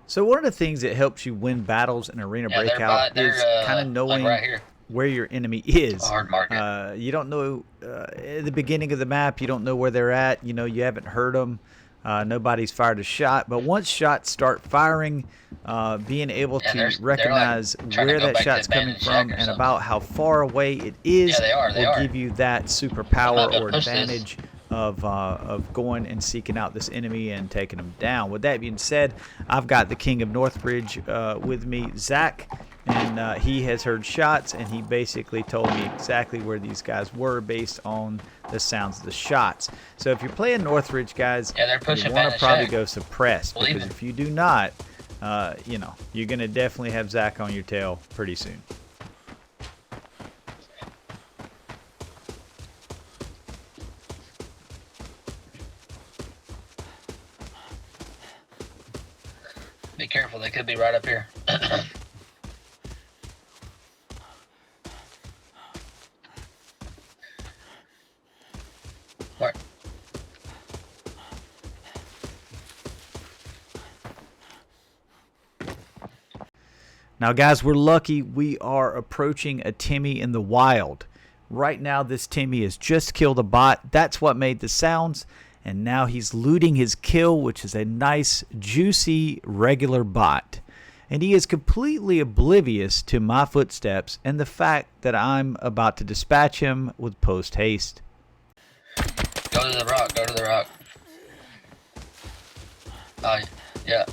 So one of the things that helps you win battles in Arena Yeah, they're Breakout they're is kind of like knowing right here. where your enemy A is. hard market. You don't know at the beginning of the map. You don't know where they're at. You know you haven't heard them. Nobody's fired a shot. But once shots start firing, being able Yeah, to they're like recognize trying to where go that back to shot's coming abandoned shack from or and something. about how far away it Yeah, is they are. They will are. give you that I might superpower be able or to push this. advantage of going and seeking out this enemy and taking them down. With that being said, I've got the King of Northbridge with me, Zach, and he has heard shots, and he basically told me exactly where these guys were based on the sounds of the shots. So if you're playing Northridge, guys, Yeah, they're you pushing want to abandoned probably shack. go suppressed, because Leaving. if you do not, you're going to definitely have Zach on your tail pretty soon. Be careful. They could be right up here. Where? Now, guys, we're lucky we are approaching a Timmy in the wild. Right now, this Timmy has just killed a bot. That's what made the sounds. And now he's looting his kill, which is a nice, juicy, regular bot. And he is completely oblivious to my footsteps and the fact that I'm about to dispatch him with post haste. Go to the rock. Go to the rock. Oh, yeah.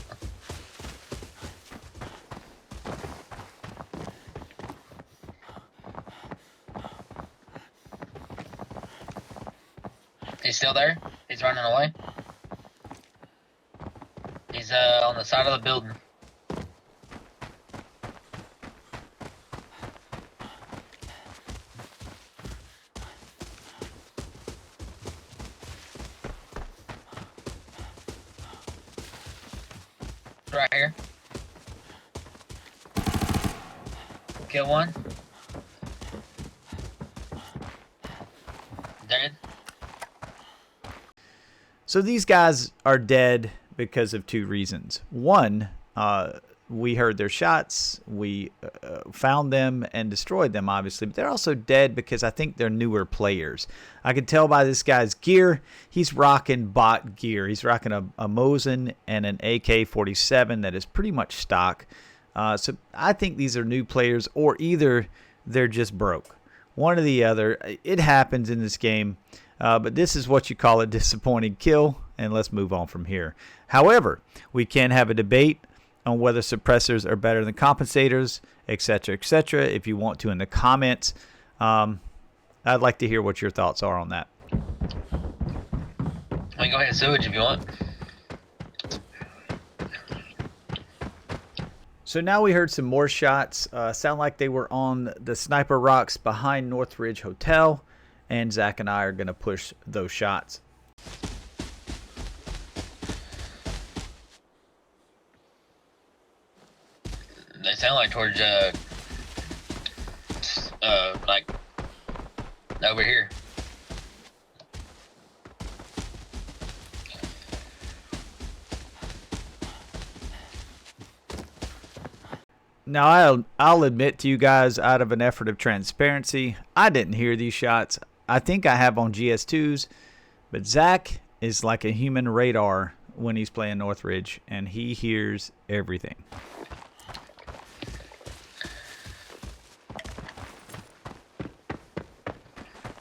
He's still there. He's running away. He's on the side of the building. Right here. Kill one. Dead. So these guys are dead because of two reasons. One, we heard their shots, we found them and destroyed them, obviously, but they're also dead because I think they're newer players. I can tell by this guy's gear, he's rocking bot gear. He's rocking a Mosin and an AK-47 that is pretty much stock. So I think these are new players, or either they're just broke. One or the other. It happens in this game. But this is what you call a disappointing kill, and let's move on from here. However, we can have a debate on whether suppressors are better than compensators, etc., etc. If you want to in the comments, I'd like to hear what your thoughts are on that. We can go ahead and sewage if you want. So now we heard some more shots. Sound like they were on the sniper rocks behind Northridge Hotel. And Zach and I are going to push those shots. They sound like towards like over here. Now, I'll admit to you guys, out of an effort of transparency, I didn't hear these shots. I think I have on GS2s, but Zach is like a human radar when he's playing Northridge, and he hears everything.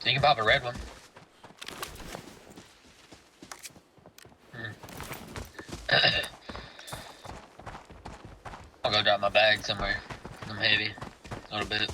So you can pop a red one. I'll go drop my bag somewhere. I'm heavy. A little bit.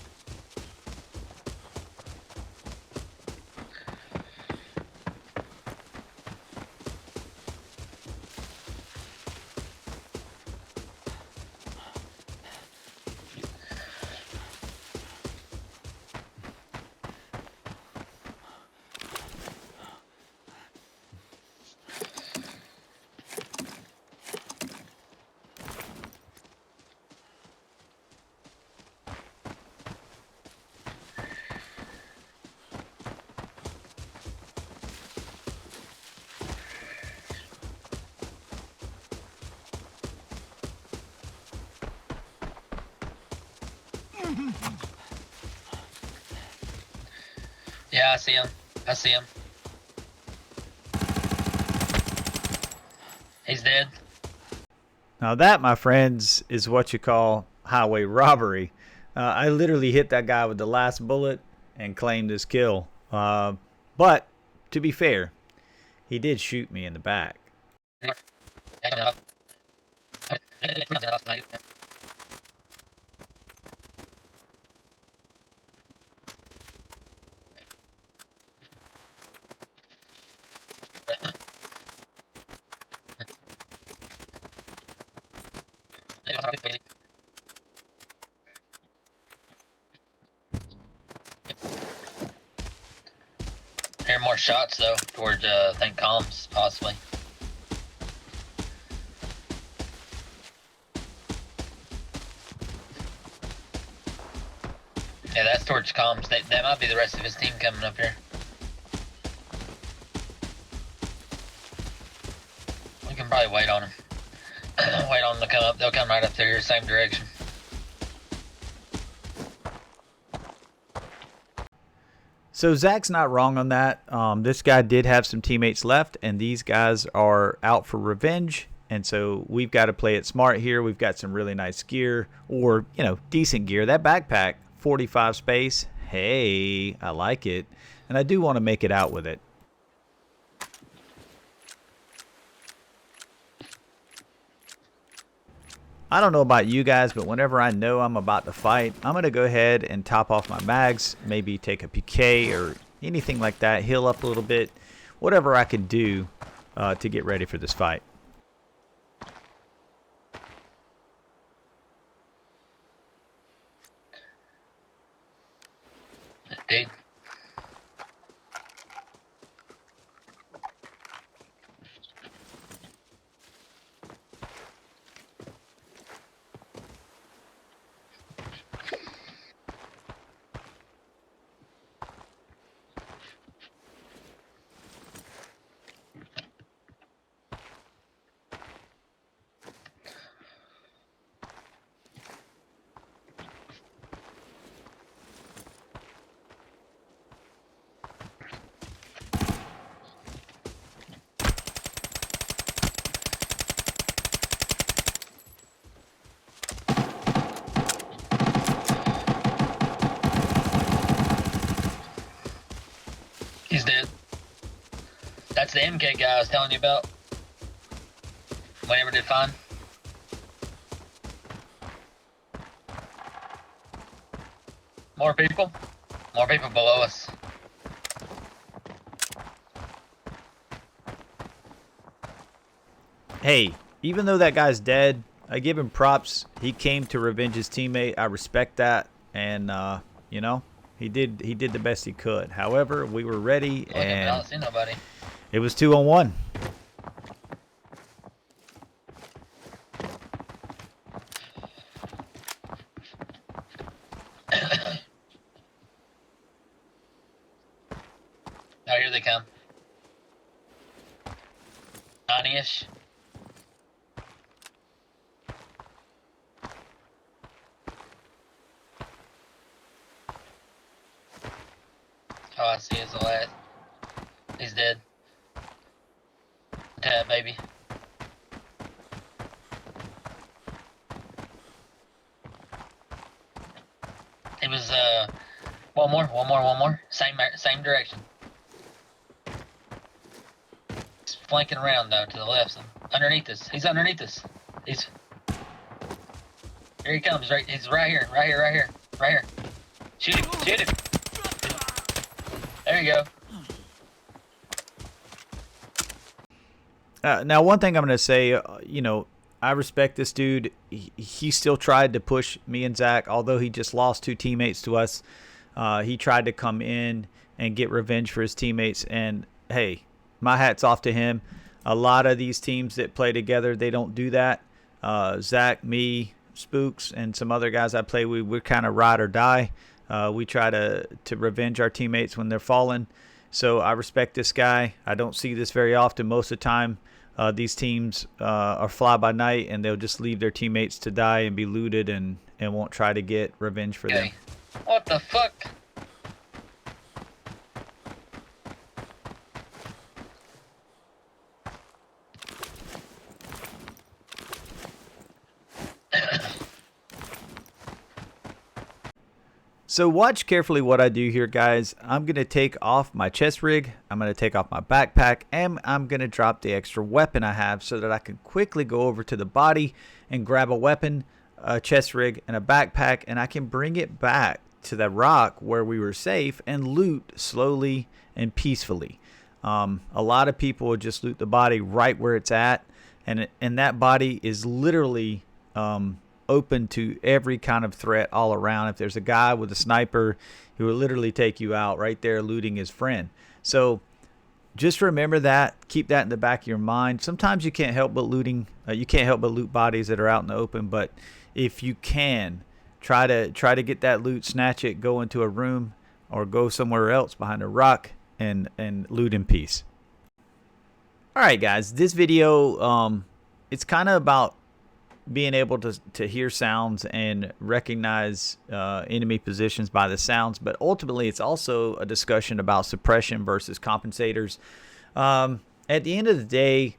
Yeah, I see him. I see him. He's dead. Now that, my friends, is what you call highway robbery. I literally hit that guy with the last bullet and claimed his kill. But to be fair, he did shoot me in the back. Hear more shots though towards I think comms possibly. Yeah, that's towards comms. That might be the rest of his team coming up here. We can probably wait on him. Wait on them to come up. They'll come right up there, same direction. So Zach's not wrong on that. This guy did have some teammates left, and these guys are out for revenge. And so we've got to play it smart here. We've got some really nice gear, or, you know, decent gear. That backpack, 45 space. Hey, I like it. And I do want to make it out with it. I don't know about you guys, but whenever I know I'm about to fight, I'm going to go ahead and top off my mags, maybe take a PK or anything like that, heal up a little bit, whatever I can do to get ready for this fight. Dude. He's dead. That's the MK guy I was telling you about. Whenever did find. More people? More people below us. Hey, even though that guy's dead, I give him props. He came to revenge his teammate. I respect that. And, you know, he did the best he could. However, we were ready, and I don't see nobody. It was 2-on-1. Oh, here they come. 90-ish. Oh, I see his last. He's dead. Tab, baby. It was, one more. Same direction. He's flanking around, though, to the left. So underneath us. He's underneath us. Here he comes. He's right here. Shoot him. There you go. Now, one thing I'm going to say, you know, I respect this dude. He still tried to push me and Zach, although he just lost 2 teammates to us. He tried to come in and get revenge for his teammates. And, hey, my hat's off to him. A lot of these teams that play together, they don't do that. Zach, me, Spooks, and some other guys I play with, we're kind of ride or die. We try to revenge our teammates when they're fallen. So I respect this guy. I don't see this very often. Most of the time, these teams are fly by night, and they'll just leave their teammates to die and be looted, and won't try to get revenge for them. What the fuck? So watch carefully what I do here, guys. I'm going to take off my chest rig, I'm going to take off my backpack, and I'm going to drop the extra weapon I have so that I can quickly go over to the body and grab a weapon, a chest rig, and a backpack, and I can bring it back to the rock where we were safe and loot slowly and peacefully. A lot of people will just loot the body right where it's at, and that body is literally open to every kind of threat all around. If there's a guy with a sniper, he will literally take you out right there looting his friend. So just remember that. Keep that in the back of your mind. Sometimes you can't help but loot bodies that are out in the open, but if you can, try to get that loot, snatch it, go into a room or go somewhere else behind a rock and loot in peace. All right, guys, this video it's kind of about being able to hear sounds and recognize enemy positions by the sounds, but ultimately it's also a discussion about suppression versus compensators. At the end of the day,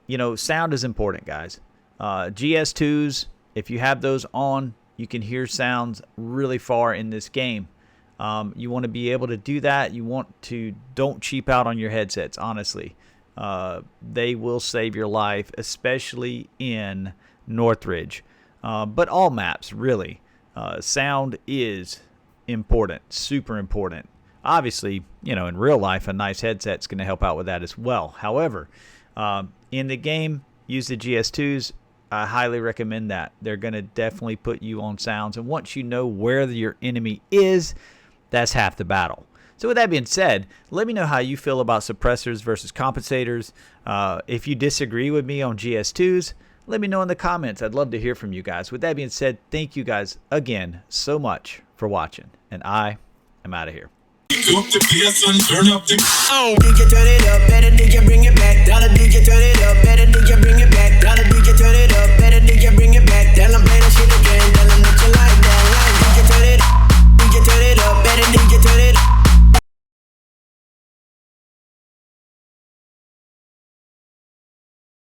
you know, sound is important, guys. GS2s, if you have those on, you can hear sounds really far in this game. You want to be able to do that. Don't cheap out on your headsets, honestly. They will save your life, especially in Northridge, but all maps really. Sound is important, super important. Obviously, you know, in real life, a nice headset's going to help out with that as well. However, in the game, use the GS2s. I highly recommend that. They're going to definitely put you on sounds, and once you know where your enemy is, that's half the battle. So with that being said, let me know how you feel about suppressors versus compensators. If you disagree with me on GS2s, let me know in the comments. I'd love to hear from you guys. With that being said, thank you guys again so much for watching, and I am out of here. DJ turn it up, better DJ bring it back. Dollar DJ turn it up, better DJ bring it back. Dollar DJ turn it up, better DJ bring it back. Tell 'em play that shit again.